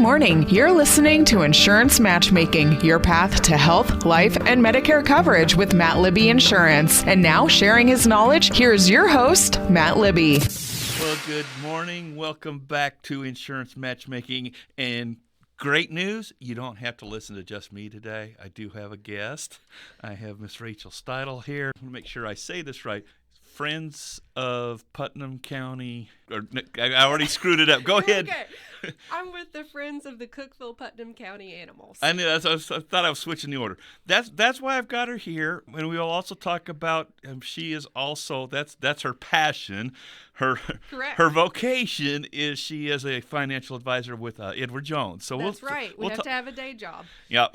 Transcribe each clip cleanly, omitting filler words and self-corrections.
morning. You're listening to Insurance Matchmaking, your path to health, life, and Medicare coverage with Matt Libby Insurance. And now, sharing his knowledge, here's your host, Matt Libby. Well, good morning. Welcome back to Insurance Matchmaking. And great news, you don't have to listen to just me today. I do have a guest. I have Miss Rachel Steidl here. I want to make sure I say this right. Friends of Putnam County, or I already screwed it up. Go ahead. Okay. I'm with the Friends of the Cookeville-Putnam County Animals. I knew that. I thought I was switching the order. That's why I've got her here. And we will also talk about. She is also that's her passion. Correct. Her vocation is she is a financial advisor with Edward Jones. So that's right. We have to have a day job. Yeah,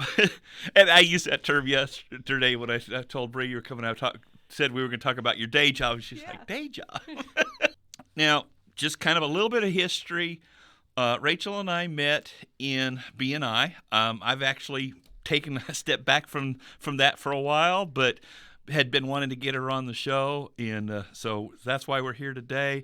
and I used that term yesterday when I told Bree you were coming out. Said we were going to talk about your day job. She's like, day job? Now, just kind of a little bit of history. Rachel and I met in BNI. I've actually taken a step back from that for a while, but had been wanting to get her on the show, and so that's why we're here today.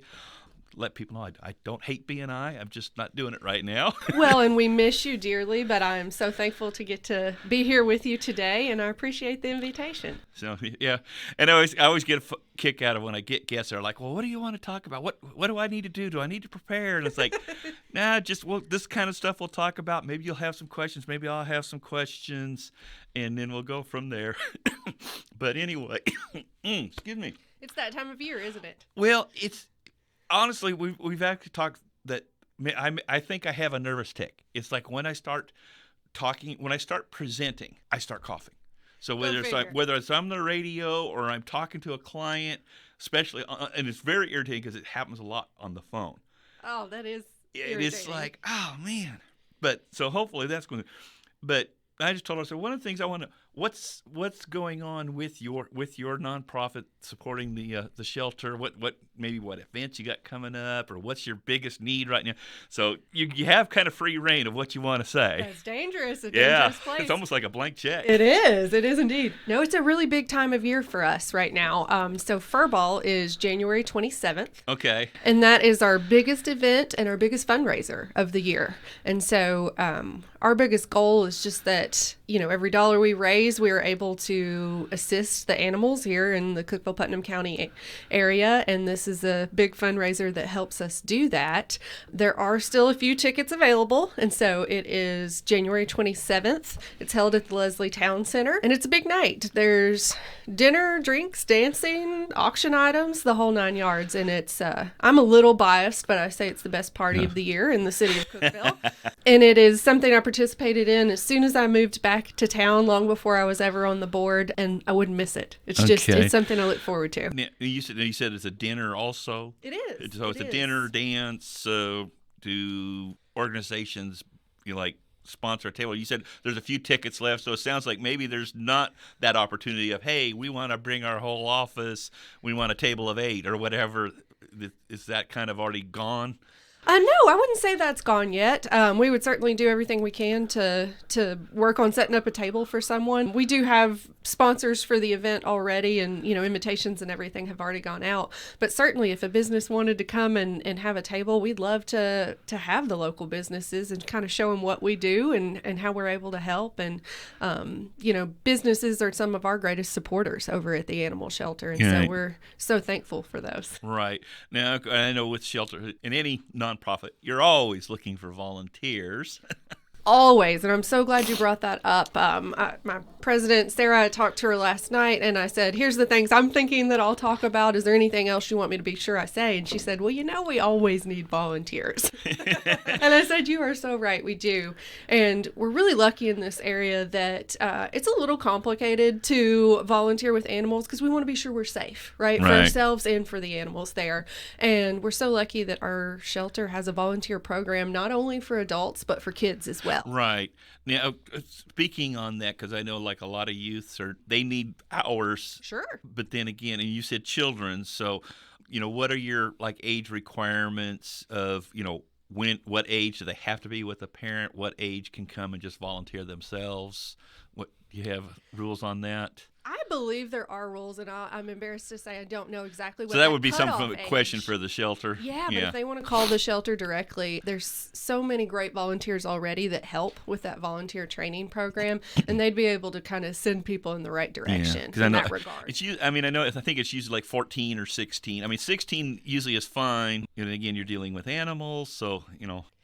Let people know I don't hate BNI. I'm just not doing it right now. Well, and we miss you dearly, but I'm so thankful to get to be here with you today, and I appreciate the invitation. So, yeah. And I always get a kick out of when I get guests. They're like, well, what do you want to talk about? What do I need to do? Do I need to prepare? And it's like, nah, this kind of stuff we'll talk about. Maybe you'll have some questions. Maybe I'll have some questions, and then we'll go from there. But anyway, excuse me. It's that time of year, isn't it? Well, it's... Honestly, we've actually talked that I think I have a nervous tick. It's like when I start talking, when I start presenting, I start coughing. So whether it's on the radio or I'm talking to a client, especially, and it's very irritating because it happens a lot on the phone. Oh, that is irritating. It's like, oh man. But so hopefully that's going to. But I just told her, so one of the things I want to, what's going on with your nonprofit supporting the shelter? What events you got coming up, or what's your biggest need right now? So you have kind of free reign of what you want to say. That's dangerous. Dangerous place. It's almost like a blank check. It is indeed. No, it's a really big time of year for us right now. So Furball is January 27th. Okay. And that is our biggest event and our biggest fundraiser of the year. And so our biggest goal is just that, every dollar we raise, we are able to assist the animals here in the Cookeville-Putnam County area. And this is a big fundraiser that helps us do that. There are still a few tickets available. And so it is January 27th. It's held at the Leslie Town Center. And it's a big night. There's dinner, drinks, dancing, auction items, the whole 9 yards. And it's, I'm a little biased, but I say it's the best party of the year in the city of Cookeville. And it is something I participated in as soon as I moved back to town, long before I was ever on the board, and I wouldn't miss it. It's just it's something I look forward to. Now, you said it's a dinner also? It is. So it's a dinner, dance, do organizations sponsor a table? You said there's a few tickets left, so it sounds like maybe there's not that opportunity of, hey, we want to bring our whole office, we want a table of 8 or whatever. Is that kind of already gone? No, I wouldn't say that's gone yet. We would certainly do everything we can to work on setting up a table for someone. We do have sponsors for the event already, and invitations and everything have already gone out. But certainly, if a business wanted to come and have a table, we'd love to have the local businesses and kind of show them what we do and how we're able to help. And businesses are some of our greatest supporters over at the animal shelter, and so we're so thankful for those. Right. Now, I know with shelter in any nonprofit, you're always looking for volunteers. Always, and I'm so glad you brought that up. My president, Sarah, I talked to her last night, and I said, here's the things I'm thinking that I'll talk about. Is there anything else you want me to be sure I say? And she said, well, we always need volunteers. And I said, you are so right, we do. And we're really lucky in this area that it's a little complicated to volunteer with animals because we want to be sure we're safe, right? For ourselves and for the animals there. And we're so lucky that our shelter has a volunteer program, not only for adults, but for kids as well. Right. Now, speaking on that, because I know like a lot of youths they need hours. Sure. But then again, and you said children, so, what are your age requirements of, what age do they have to be with a parent? What age can come and just volunteer themselves? What do you have rules on that? I believe there are rules, and I'm embarrassed to say I don't know exactly what. So that would be some cutoff question age. for the shelter. Yeah, but if they want to call the shelter directly, there's so many great volunteers already that help with that volunteer training program, and they'd be able to kind of send people in the right direction in that regard. I think it's usually like 14 or 16. I mean, 16 usually is fine. And again, you're dealing with animals, so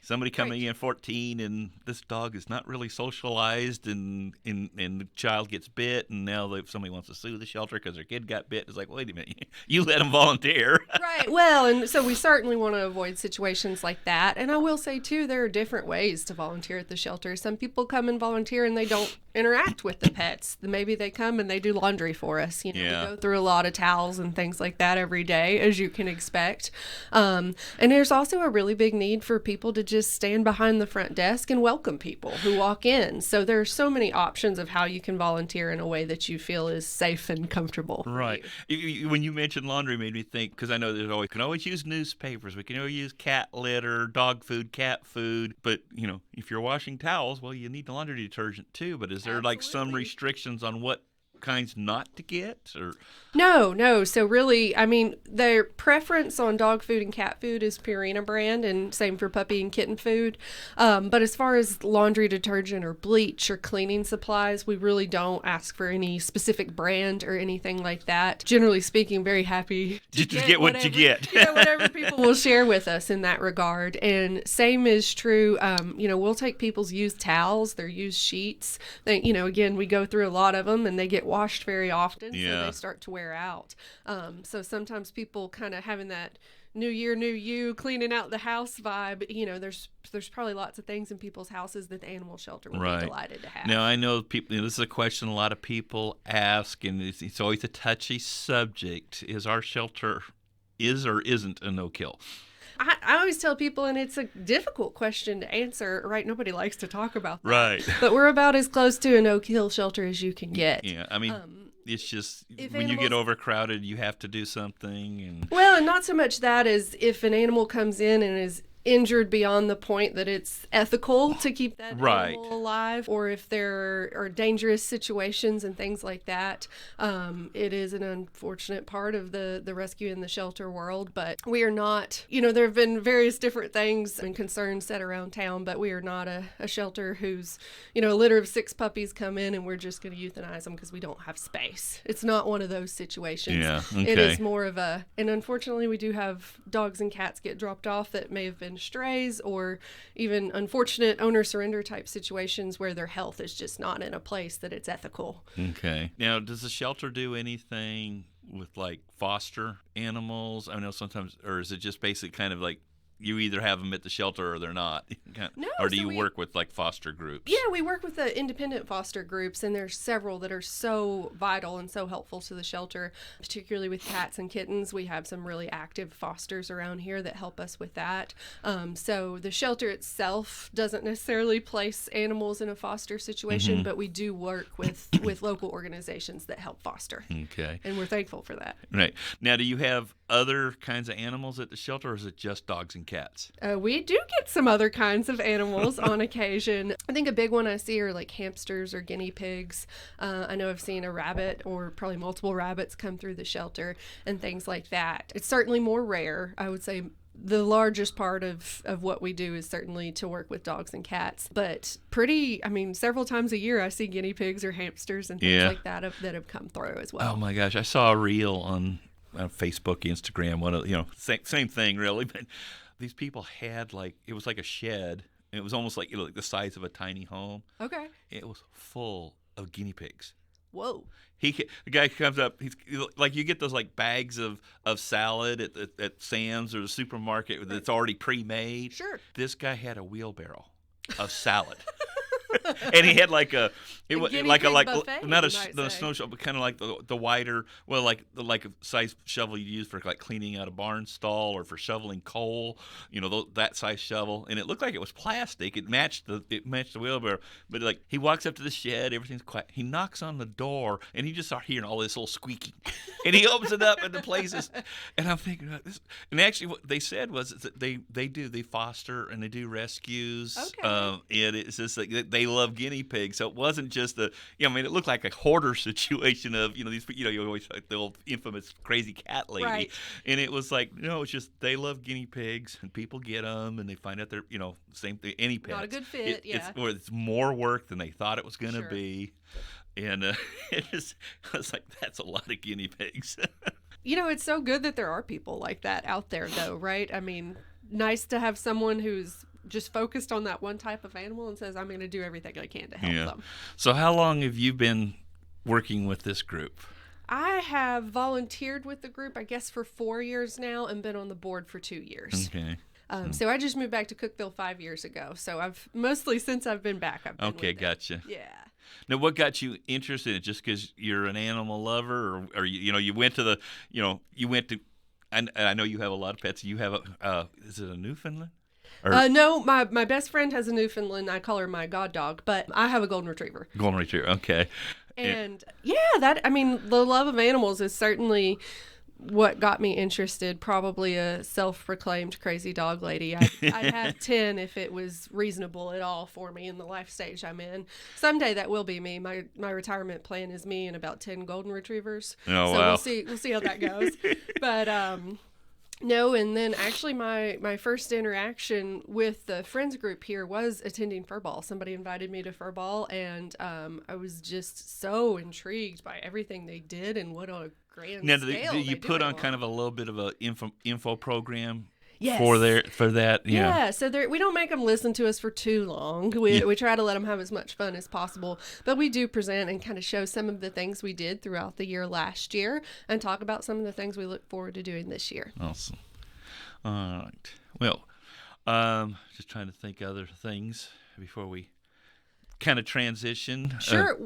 somebody coming in 14 and this dog is not really socialized, and the child gets bit, and now if somebody wants to sue the shelter because their kid got bit, it's like, wait a minute, you let them volunteer. Right. Well, and so we certainly want to avoid situations like that. And I will say, too, there are different ways to volunteer at the shelter. Some people come and volunteer and they don't interact with the pets. Maybe they come and they do laundry for us. We go through a lot of towels and things like that every day, as you can expect. And there's also a really big need for people to just stand behind the front desk and welcome people who walk in. So there are so many options of how you can volunteer in a way that you feel is safe and comfortable. Right. When you mentioned laundry, made me think, because I know we can always use newspapers, we can always use cat litter, dog food, cat food, but if you're washing towels, well, you need the laundry detergent too. But is there like some restrictions on what kinds not to get, or? No. So really, their preference on dog food and cat food is Purina brand, and same for puppy and kitten food. But as far as laundry detergent or bleach or cleaning supplies, we really don't ask for any specific brand or anything like that. Generally speaking, very happy to get what you get. Whatever people will share with us in that regard. And same is true. We'll take people's used towels, their used sheets. Again, we go through a lot of them, and they get washed very often, so they start to wear out. So sometimes people kind of having that new year, new you, cleaning out the house vibe. There's probably lots of things in people's houses that the animal shelter would be delighted to have. Now, I know people. This is a question a lot of people ask, and it's always a touchy subject. Is our shelter or isn't a no-kill? I always tell people, and it's a difficult question to answer, right? Nobody likes to talk about that. Right. But we're about as close to a no-kill shelter as you can get. Yeah, it's just when you get overcrowded, you have to do something. Well, and not so much that as if an animal comes in and is injured beyond the point that it's ethical to keep that animal alive, or if there are dangerous situations and things like that. It is an unfortunate part of the rescue and the shelter world, but we are not, there have been various different things and concerns set around town, but we are not a shelter who's, a litter of 6 puppies come in and we're just going to euthanize them because we don't have space. It's not one of those situations. Yeah, okay. It is more of and unfortunately we do have dogs and cats get dropped off that may have been strays, or even unfortunate owner surrender type situations where their health is just not in a place that it's ethical. Okay. Now, does the shelter do anything with like foster animals? I know sometimes, or is it just basically kind of like you either have them at the shelter or they're not? No, or do you work with like foster groups? Yeah, we work with the independent foster groups, and there's several that are so vital and so helpful to the shelter, particularly with cats and kittens. We have some really active fosters around here that help us with that. So the shelter itself doesn't necessarily place animals in a foster situation, but we do work with local organizations that help foster. Okay. And we're thankful for that. Right. Now, do you have other kinds of animals at the shelter, or is it just dogs and cats? We do get some other kinds of animals on occasion. I think a big one I see are like hamsters or guinea pigs. I know I've seen a rabbit or probably multiple rabbits come through the shelter and things like that. It's certainly more rare. I would say the largest part of what we do is certainly to work with dogs and cats, but several times a year I see guinea pigs or hamsters and things like that that have come through as well. Oh my gosh, I saw a reel on Facebook, Instagram, one of same thing really, but these people had it was like a shed. It was almost like like the size of a tiny home. Okay. It was full of guinea pigs. Whoa. The guy comes up. He's like, you get those like bags of salad at Sam's or the supermarket that's already pre-made. Sure. This guy had a wheelbarrow of salad. And he had not a snow shovel, but kind of like the wider, like a size shovel you use for like cleaning out a barn stall or for shoveling coal, that size shovel. And it looked like it was plastic. It matched the wheelbarrow. But like he walks up to the shed, everything's quiet. He knocks on the door, and he just starts hearing all this little squeaking. And he opens it up, and the place is. And I'm thinking about this. And actually, what they said was that they foster and they do rescues. Okay. It's just like they love guinea pigs. So it wasn't just it looked like a hoarder situation of, these, you always like the old infamous crazy cat lady. Right. And it was like, no, it's just they love guinea pigs and people get them and they find out they're, same thing, any pets. Not a good fit, It's more work than they thought it was going to Sure. be. And I was like, that's a lot of guinea pigs. It's so good that there are people like that out there, though, right? I mean, nice to have someone who's just focused on that one type of animal and says, I'm going to do everything I can to help them. So how long have you been working with this group? I have volunteered with the group, I guess, for 4 years now and been on the board for 2 years. Okay. So I just moved back to Cookeville 5 years ago. So I've mostly since I've been back, I've been Okay, with gotcha. it. Yeah. Now, what got you interested in it? Just because you're an animal lover, or you went to the, you went to, and I know you have a lot of pets. You have is it a Newfoundland? No, my best friend has a Newfoundland. I call her my god dog, but I have a golden retriever. Golden retriever, okay. And the love of animals is certainly what got me interested. Probably a self-proclaimed crazy dog lady. I'd have 10 if it was reasonable at all for me in the life stage I'm in. Someday that will be me. My retirement plan is me and about 10 golden retrievers. Oh, so wow. we'll see how that goes. But no, and then actually my first interaction with the friends group here was attending Furball. Somebody invited me to Furball, and I was just so intrigued by everything they did and what a grand Now, scale do you they put do it on kind of a little bit of a info program? Yes. For that? Yeah, so we don't make them listen to us for too long. We try to let them have as much fun as possible. But we do present and kind of show some of the things we did throughout the year last year and talk about some of the things we look forward to doing this year. Awesome. All right. Well, just trying to think other things before we kind of transition. Sure.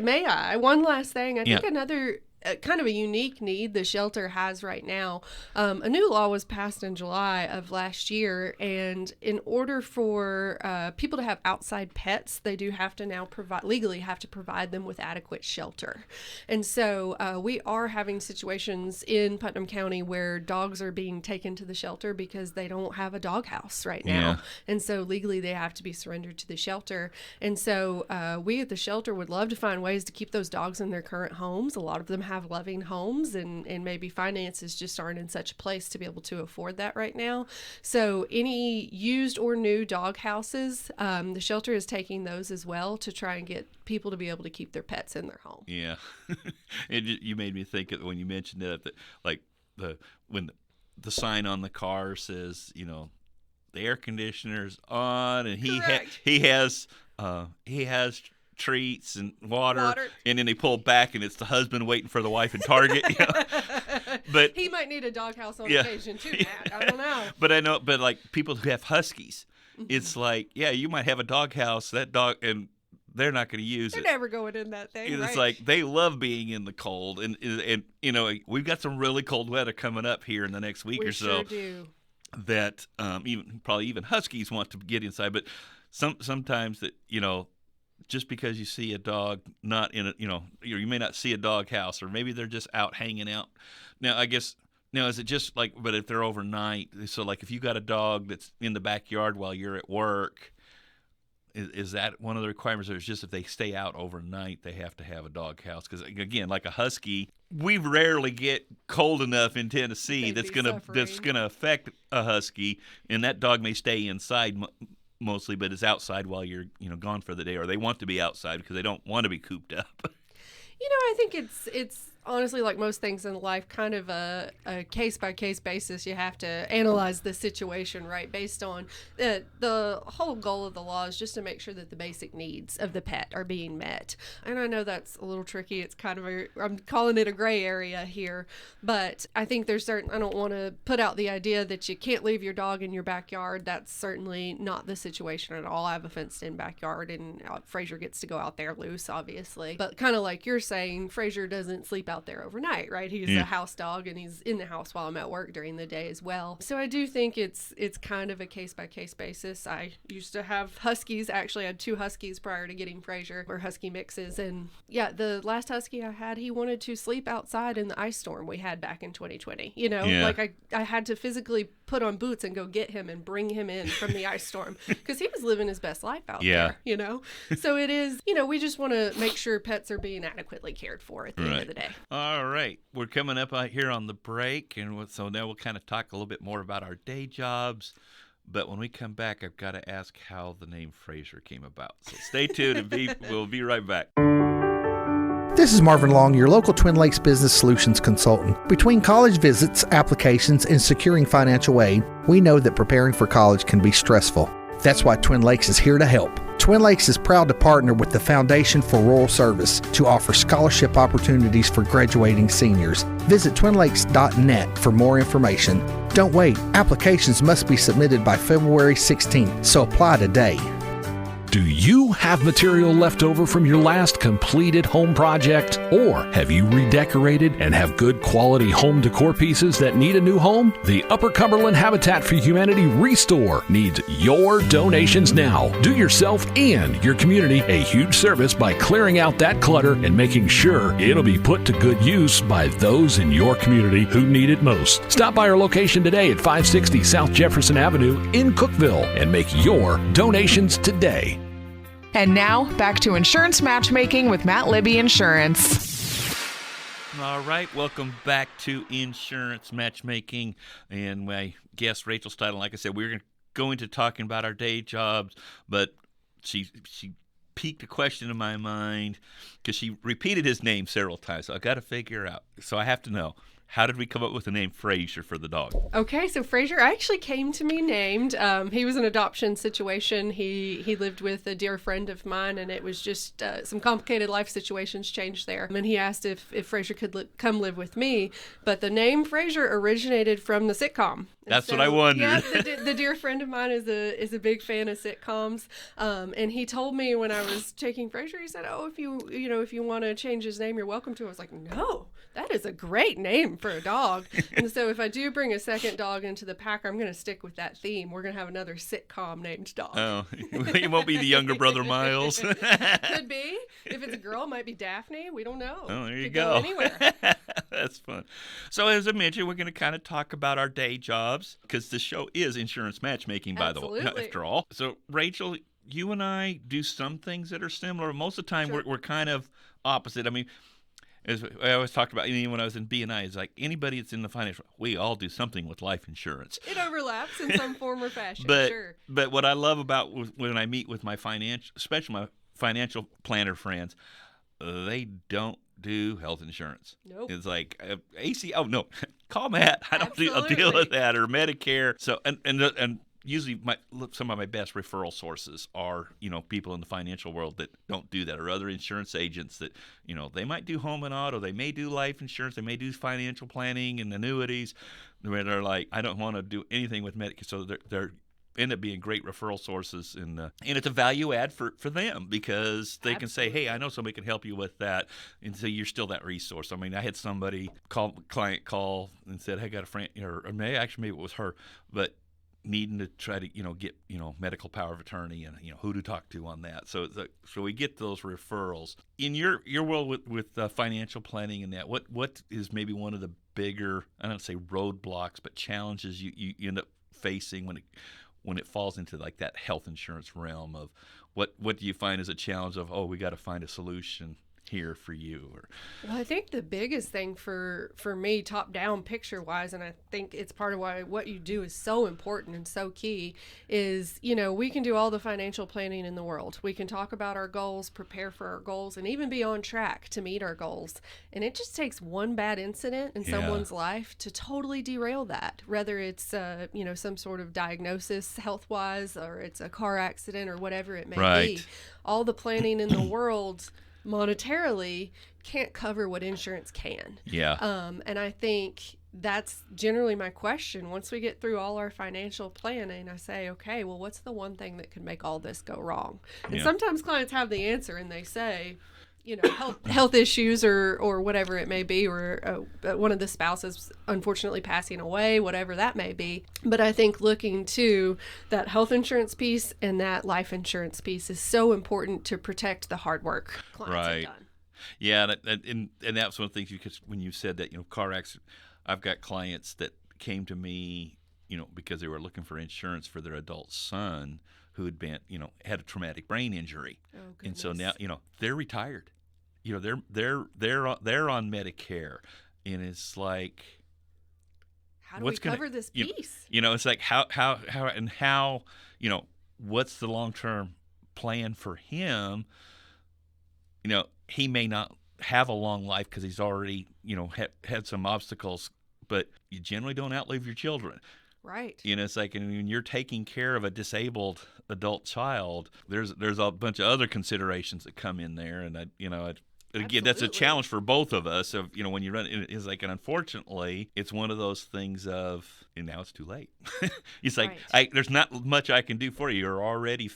May I? One last thing. I think another kind of a unique need the shelter has right now. A new law was passed in July of last year, and in order for people to have outside pets, they do have to now legally have to provide them with adequate shelter. And so we are having situations in Putnam County where dogs are being taken to the shelter because they don't have a doghouse right now. Yeah. And so legally they have to be surrendered to the shelter. And so we at the shelter would love to find ways to keep those dogs in their current homes. A lot of them have loving homes, and maybe finances just aren't in such a place to be able to afford that right now. So any used or new dog houses, the shelter is taking those as well to try and get people to be able to keep their pets in their home. Yeah. And you made me think of when you mentioned that like when the sign on the car says, the air conditioner's on, and he has treats and water, and then they pull back and it's the husband waiting for the wife in Target. But he might need a doghouse on occasion too, Matt. I don't know. But like people who have huskies, it's like, you might have a doghouse, that dog, and they're not going to use it. They're never going in that thing. It's like they love being in the cold, and we've got some really cold weather coming up here in the next week or so. We sure do. That even huskies want to get inside, but sometimes that just because you see a dog not in you may not see a dog house, or maybe they're just out hanging out. Now, I guess, is it just like, but if they're overnight, so like if you got a dog that's in the backyard while you're at work, is that one of the requirements, or is just if they stay out overnight, they have to have a dog house? Because again, like a husky, we rarely get cold enough in Tennessee that's gonna affect a husky, and that dog may stay inside mostly, but is outside while you're gone for the day, or they want to be outside because they don't want to be cooped up. I think it's honestly, like most things in life, kind of a case-by-case basis. You have to analyze the situation, right, based on the whole goal of the law is just to make sure that the basic needs of the pet are being met. And I know that's a little tricky. It's kind of I'm calling it a gray area here, but I think I don't want to put out the idea that you can't leave your dog in your backyard. That's certainly not the situation at all. I have a fenced-in backyard, and Frazier gets to go out there loose, obviously. But kind of like you're saying, Frazier doesn't sleep out there overnight, right? He's a house dog, and he's in the house while I'm at work during the day as well. So I do think it's kind of a case-by-case basis. I used to have huskies. Actually, I had 2 huskies prior to getting Frazier, or husky mixes. And the last husky I had, he wanted to sleep outside in the ice storm we had back in 2020. Like I had to physically put on boots and go get him and bring him in from the ice storm because he was living his best life out there, So it is, we just want to make sure pets are being adequately cared for at the end of the day. All right. We're coming up out here on the break, and so now we'll kind of talk a little bit more about our day jobs. But when we come back, I've got to ask how the name Fraser came about. So stay tuned, and we'll be right back. This is Marvin Long, your local Twin Lakes Business Solutions consultant. Between college visits, applications, and securing financial aid, we know that preparing for college can be stressful. That's why Twin Lakes is here to help. Twin Lakes is proud to partner with the Foundation for Rural Service to offer scholarship opportunities for graduating seniors. Visit twinlakes.net for more information. Don't wait. Applications must be submitted by February 16th, so apply today. Do you have material left over from your last completed home project? Or have you redecorated and have good quality home decor pieces that need a new home? The Upper Cumberland Habitat for Humanity Restore needs your donations now. Do yourself and your community a huge service by clearing out that clutter and making sure it'll be put to good use by those in your community who need it most. Stop by our location today at 560 South Jefferson Avenue in Cookeville and make your donations today. And now, back to Insurance Matchmaking with Matt Libby Insurance. All right, welcome back to Insurance Matchmaking. And my guest, Rachel Steidl, like I said, we're going to talking about our day jobs, but she piqued a question in my mind because she repeated his name several times. So I got to figure out. So I have to know. How did we come up with the name Fraser for the dog? Okay, so Fraser actually came to me named. He was an adoption situation. He lived with a dear friend of mine, and it was just some complicated life situations changed there. And he asked if Fraser could come live with me. But the name Fraser originated from the sitcom. That's what I wondered. Yeah, the dear friend of mine is a big fan of sitcoms, and he told me when I was taking Fraser, he said, "Oh, if you want to change his name, you're welcome to." I was like, "No, that is a great name for a dog." And so if I do bring a second dog into the pack, I'm going to stick with that theme. We're going to have another sitcom named dog. Oh, it won't be the younger brother Miles. Could be. If it's a girl, it might be Daphne. We don't know. Oh, there you Could go. Anywhere. That's fun. So as I mentioned, we're going to kind of talk about our day jobs because the show is Insurance Matchmaking, by Absolutely. the way, after all. So Rachel, you and I do some things that are similar. Most of the time, Sure. we're kind of opposite. I mean, as I always talked about, when I was in B&I, it's like anybody that's in the financial, we all do something with life insurance. It overlaps in some form or fashion. But Sure. but what I love about when I meet with my especially my financial planner friends, they don't do health insurance. Nope. It's like AC. Oh no, call Matt. I don't I'll deal Absolutely. with that or Medicare. So and usually some of my best referral sources are people in the financial world that don't do that, or other insurance agents that they might do home and auto, they may do life insurance, they may do financial planning and annuities, where they're like, I don't want to do anything with Medicare. So they're end up being great referral sources, and it's a value add for them because they can say, hey, I know somebody can help you with that, and so you're still that resource. I mean, I had somebody client call and said, hey, I got a friend, or maybe it was her, but needing to try to get medical power of attorney and who to talk to on that. So we get those referrals. In your world with financial planning and that, what is maybe one of the bigger, I don't say roadblocks, but challenges you end up facing when it falls into like that health insurance realm of what do you find as a challenge of, we got to find a solution here for you? Well, I think the biggest thing for me, top down picture wise, and I think it's part of why what you do is so important and so key, is we can do all the financial planning in the world. We can talk about our goals, prepare for our goals, and even be on track to meet our goals. And it just takes one bad incident in someone's life to totally derail that, whether it's some sort of diagnosis health wise, or it's a car accident or whatever it may be. All the planning in the world monetarily can't cover what insurance can. And I think that's generally my question. Once we get through all our financial planning, I say, okay, well, what's the one thing that could make all this go wrong? And sometimes clients have the answer and they say, health issues or whatever it may be, or one of the spouses unfortunately passing away, whatever that may be. But I think looking to that health insurance piece and that life insurance piece is so important to protect the hard work clients have done. Yeah, and that's one of the things, because when you said that, car accident, I've got clients that came to me, because they were looking for insurance for their adult son who had been, had a traumatic brain injury. Oh, and so goodness. now, they're retired. They're on Medicare, and it's like, How do we cover this piece? It's like how what's the long-term plan for him? He may not have a long life because he's already, had some obstacles, but you generally don't outlive your children. Right. It's like, and when you're taking care of a disabled adult child, there's a bunch of other considerations that come in there, and again, that's a challenge for both of us. Of when you run, it's like, and unfortunately, it's one of those things of, and now it's too late. It's like, right. There's not much I can do for you. You're already,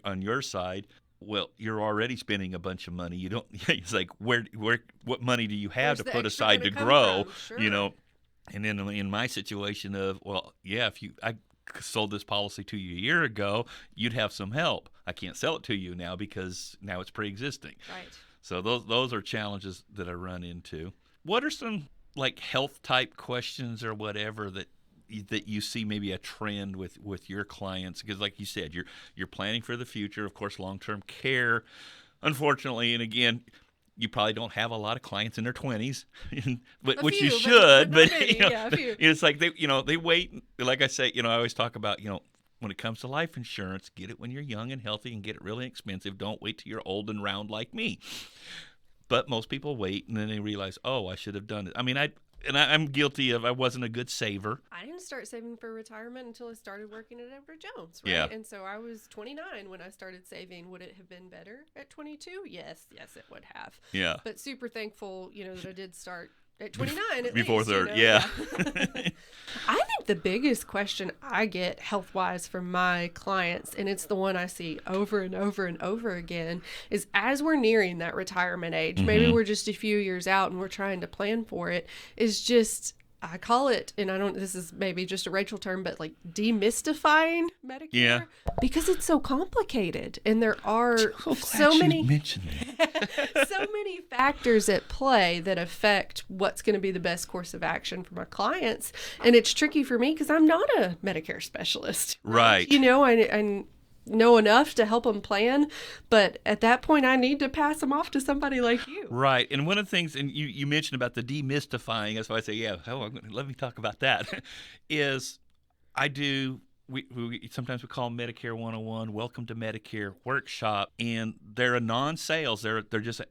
on your side. Well, you're already spending a bunch of money. You don't. It's like, what money do you have Where's to the put extra aside gonna to come grow? from? Sure. And then in my situation of, I sold this policy to you a year ago, you'd have some help. I can't sell it to you now because now it's pre-existing. Right. So those are challenges that I run into. What are some like health type questions or whatever that you see maybe a trend with your clients? Because like you said, you're planning for the future, of course, long-term care, unfortunately, and again, you probably don't have a lot of clients in their 20s, which you should. But a few. It's like they wait. Like I say, I always talk about when it comes to life insurance, get it when you're young and healthy, and get it really expensive. Don't wait till you're old and round like me. But most people wait, and then they realize, oh, I should have done it. I mean, I'm guilty of I wasn't a good saver. I didn't start saving for retirement until I started working at Edward Jones, right? Yeah. And so I was 29 when I started saving. Would it have been better at 22? Yes, it would have. Yeah. But super thankful, that I did start at 29 at Before least, 30, yeah. I think the biggest question I get health-wise from my clients, and it's the one I see over and over and over again, is as we're nearing that retirement age, maybe we're just a few years out and we're trying to plan for it, is just, I call it, and this is maybe just a Rachel term, but like demystifying Medicare. Yeah. Because it's so complicated and there are so many mentioned that. so many factors at play that affect what's going to be the best course of action for my clients. And it's tricky for me because I'm not a Medicare specialist. Right. I know enough to help them plan, but at that point I need to pass them off to somebody like you. Right. And one of the things, and you mentioned about the demystifying, that's why I say, let me talk about that, is we sometimes we call Medicare 101, Welcome to Medicare workshop, and they're a non-sales. They're just,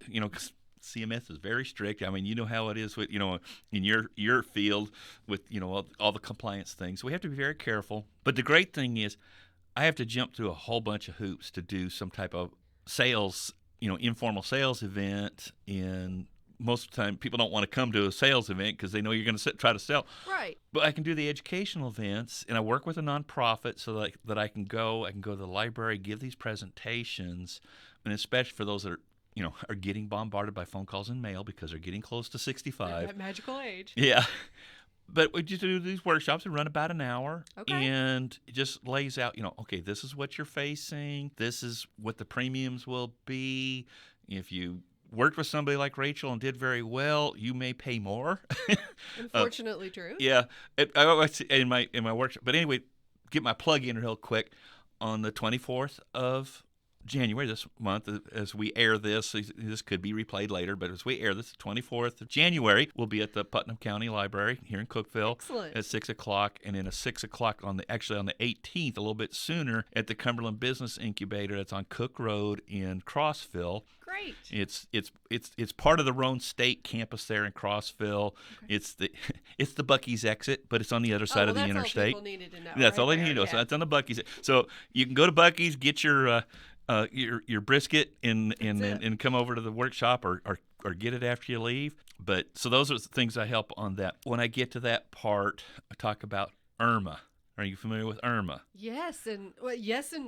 CMS is very strict. I mean, you know how it is with, in your field with, all the compliance things. So we have to be very careful. But the great thing is I have to jump through a whole bunch of hoops to do some type of sales, informal sales event. And most of the time people don't want to come to a sales event because they know you're going to try to sell. Right. But I can do the educational events, and I work with a nonprofit so that I can go to the library, give these presentations, and especially for those that are getting bombarded by phone calls and mail because they're getting close to 65. That magical age. Yeah. But we just do these workshops and run about an hour. Okay. And it just lays out, okay, this is what you're facing. This is what the premiums will be. If you worked with somebody like Rachel and did very well, you may pay more. Unfortunately true. Yeah. I always in my workshop. But anyway, get my plug in real quick. On the 24th of January this month, as we air this could be replayed later, but as we air this, the 24th of January, we'll be at the Putnam County Library here in Cookeville. Excellent. At 6 o'clock, and then at 6 o'clock on the 18th, a little bit sooner, at the Cumberland Business Incubator that's on Cook Road in Crossville. Great. It's part of the Roan State campus there in Crossville. Okay. It's the Buc-ee's exit, but it's on the other side of the interstate. That's all people needed to know. That's all they need to know. Yeah. So that's on the Buc-ee's. So you can go to Buc-ee's, get your brisket and come over to the workshop or get it after you leave. But so those are the things I help on that. When I get to that part, I talk about IRMA. Are you familiar with IRMA? Yes and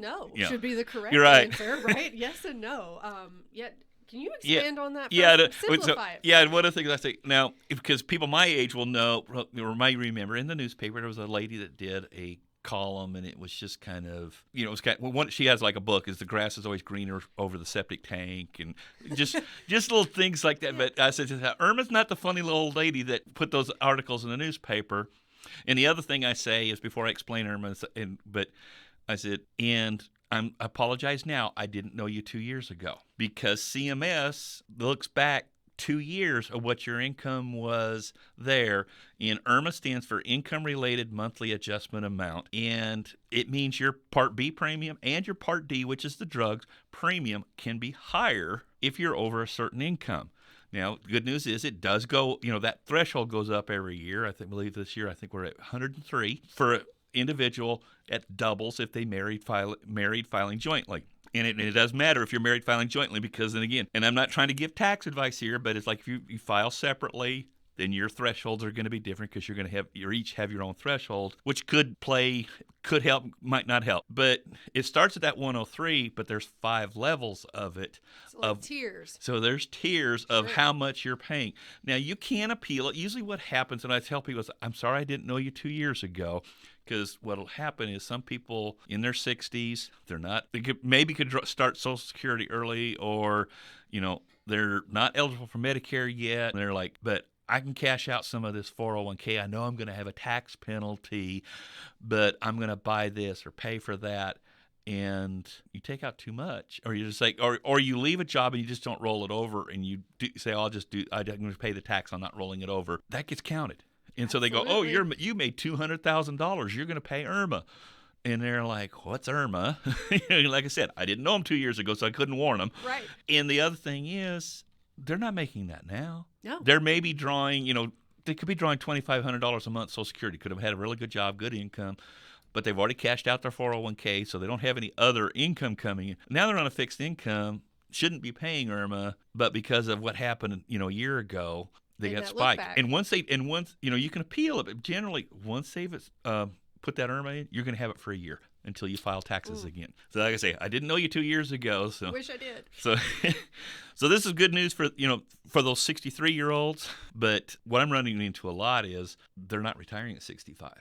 no should be the correct You're right. answer, right? Yes and no. Can you expand on that? Simplify it. Yeah, and one of the things I say now, because people my age will know or might remember in the newspaper there was a lady that did a column, and it was just kind of, she has like a book, is the grass is always greener over the septic tank, and just little things like that. But I said, Irma's not the funny little old lady that put those articles in the newspaper. And the other thing I say is before I explain IRMA, but I said, and I apologize now, I didn't know you 2 years ago, because CMS looks back 2 years of what your income was there. And IRMA stands for Income-Related Monthly Adjustment Amount. And it means your Part B premium and your Part D, which is the drugs, premium can be higher if you're over a certain income. Now, good news is it does go, that threshold goes up every year. I believe this year, we're at 103 for an individual. It doubles if they married filing jointly. And it does matter if you're married filing jointly, because then again, and I'm not trying to give tax advice here, but it's like if you file separately, then your thresholds are going to be different, because you're going to each have your own threshold, which could help, might not help. But it starts at that 103, but there's 5 levels of it. So tiers. So there's tiers of how much you're paying. Now, you can appeal it. Usually what happens, and I tell people, is, I'm sorry I didn't know you 2 years ago. Because what will happen is some people in their 60s, they could start Social Security early, or, they're not eligible for Medicare yet. And they're like, but I can cash out some of this 401k. I know I'm going to have a tax penalty, but I'm going to buy this or pay for that. And you take out too much, or you just like, or you leave a job and you just don't roll it over, and you say, I'm going to pay the tax on not rolling it over. That gets counted. And so Absolutely. they go, you made $200,000. You're going to pay IRMA. And they're like, what's IRMA? Like I said, I didn't know them 2 years ago, so I couldn't warn them. Right. And the other thing is, they're not making that now. No. They're maybe drawing, they could be drawing $2,500 a month Social Security. Could have had a really good job, good income. But they've already cashed out their 401k, so they don't have any other income coming in. Now they're on a fixed income, shouldn't be paying IRMA, but because of what happened, a year ago, they got spiked. And once you can appeal it, but generally once they've put that IRMA in, you're going to have it for a year until you file taxes again. So like I say, I didn't know you 2 years ago. So Wish I did. So this is good news for those 63-year-olds. But what I'm running into a lot is they're not retiring at 65.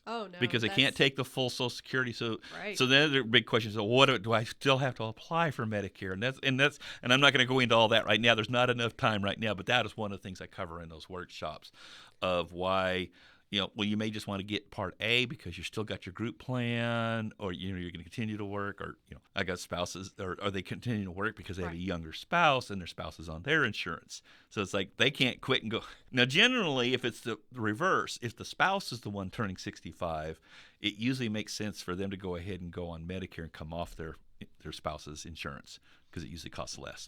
Oh, no. Because they can't take the full Social Security. So right. So then the big question is, what do I still have to apply for Medicare? And I'm not going to go into all that right now. There's not enough time right now. But that is one of the things I cover in those workshops of why. You may just want to get Part A because you still got your group plan, or you're going to continue to work, or I got spouses, or they continue to work because they have a younger spouse and their spouse is on their insurance. So it's like they can't quit and go. Now, generally, if it's the reverse, if the spouse is the one turning 65, it usually makes sense for them to go ahead and go on Medicare and come off their spouse's insurance, because it usually costs less.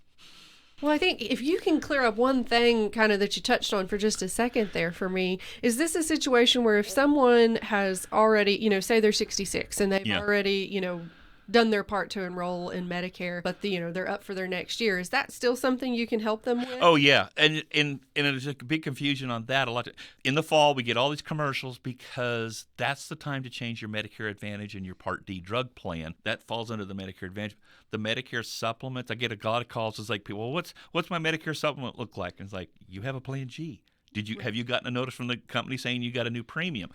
Well, I think if you can clear up one thing kind of that you touched on for just a second there for me, is this a situation where if someone has already, say they're 66 and they've already, done their part to enroll in Medicare, but they're up for their next year, is that still something you can help them with? Oh yeah, and there's a big confusion on that. In the fall we get all these commercials because that's the time to change your Medicare Advantage and your Part D drug plan. That falls under the Medicare Advantage. The Medicare supplements, I get a lot of calls. It's like, people, well, what's my Medicare supplement look like? And it's like, you have a Plan G. Have you gotten a notice from the company saying you got a new premium?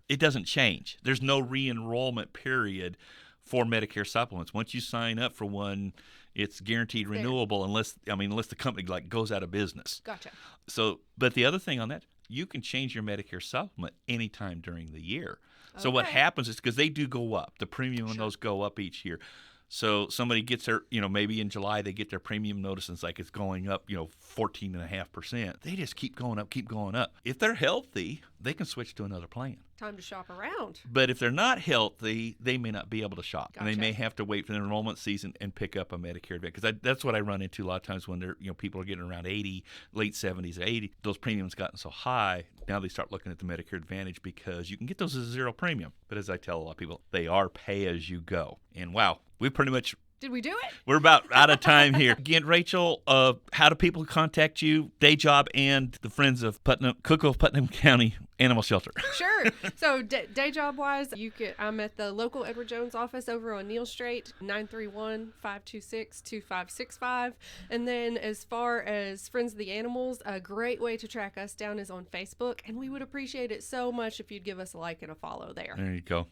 It doesn't change. There's no re-enrollment period for Medicare supplements. Once you sign up for one, it's guaranteed renewable unless the company goes out of business. Gotcha. So, but the other thing on that, you can change your Medicare supplement anytime during the year. So what happens is, because they do go up, the premium on those go up each year. So somebody gets their, maybe in July they get their premium notice and it's going up, 14.5%. They just keep going up, keep going up. If they're healthy, they can switch to another plan. Time to shop around. But if they're not healthy, they may not be able to shop. Gotcha. And they may have to wait for the enrollment season and pick up a Medicare Advantage. Because that's what I run into a lot of times when they're, people are getting around 80, late 70s, 80. Those premiums gotten so high, now they start looking at the Medicare Advantage because you can get those as a zero premium. But as I tell a lot of people, they are pay as you go. And wow, we pretty much... Did we do it? We're about out of time here. Again, Rachel, how do people contact you, day job, and the Friends of Cookeville-Putnam County Animal Shelter? Sure. So day job wise, I'm at the local Edward Jones office over on Neal Street, 931-526-2565. And then as far as Friends of the Animals, a great way to track us down is on Facebook. And we would appreciate it so much if you'd give us a like and a follow there. There you go.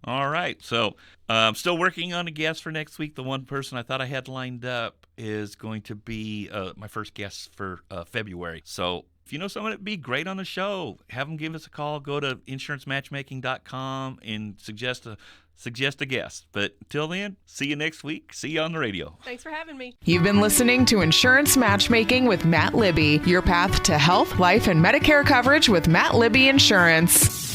All right. So I'm still working on a guest for next week. The one person I thought I had lined up is going to be my first guest for February. So If you know someone that'd be great on the show, have them give us a call. Go to insurancematchmaking.com and suggest a guest. But until then, see you next week. See you on the radio. Thanks for having me. You've been listening to Insurance Matchmaking with Matt Libby, your path to health, life, and Medicare coverage with Matt Libby Insurance.